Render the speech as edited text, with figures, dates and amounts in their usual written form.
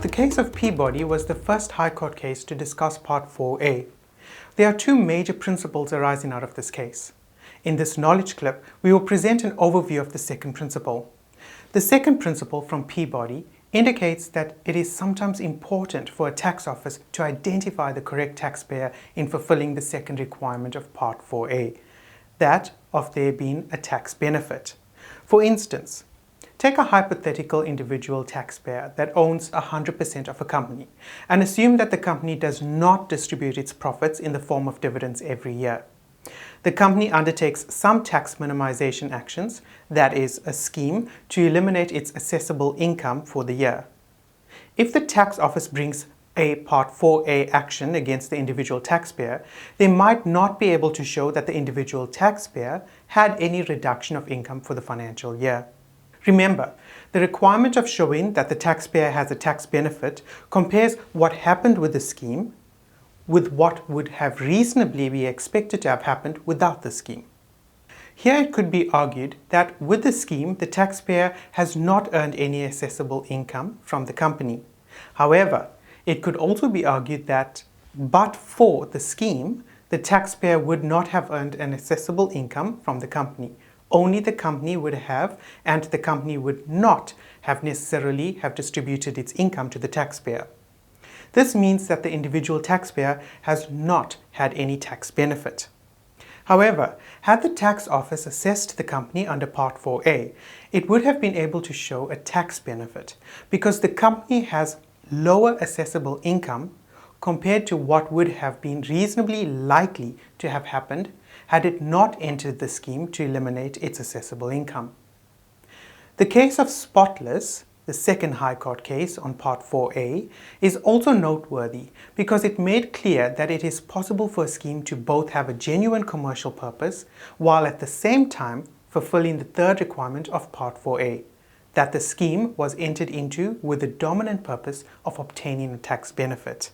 The case of Peabody was the first High Court case to discuss Part 4A. There are two major principles arising out of this case. In this knowledge clip, we will present an overview of the second principle. The second principle from Peabody indicates that it is sometimes important for a tax office to identify the correct taxpayer in fulfilling the second requirement of Part 4A, that of there being a tax benefit. For instance, take a hypothetical individual taxpayer that owns 100% of a company and assume that the company does not distribute its profits in the form of dividends every year. The company undertakes some tax minimization actions, that is, a scheme to eliminate its assessable income for the year. If the tax office brings a Part 4A action against the individual taxpayer, they might not be able to show that the individual taxpayer had any reduction of income for the financial year. Remember, the requirement of showing that the taxpayer has a tax benefit compares what happened with the scheme with what would have reasonably be expected to have happened without the scheme. Here it could be argued that with the scheme, the taxpayer has not earned any assessable income from the company. However, it could also be argued that but for the scheme, the taxpayer would not have earned an assessable income from the company. Only the company would have, and the company would not have necessarily have distributed its income to the taxpayer. This means that the individual taxpayer has not had any tax benefit. However, had the tax office assessed the company under Part 4A, it would have been able to show a tax benefit because the company has lower assessable income compared to what would have been reasonably likely to have happened had it not entered the scheme to eliminate its assessable income. The case of Spotless, the second High Court case on Part 4A, is also noteworthy because it made clear that it is possible for a scheme to both have a genuine commercial purpose while at the same time fulfilling the third requirement of Part 4A, that the scheme was entered into with the dominant purpose of obtaining a tax benefit.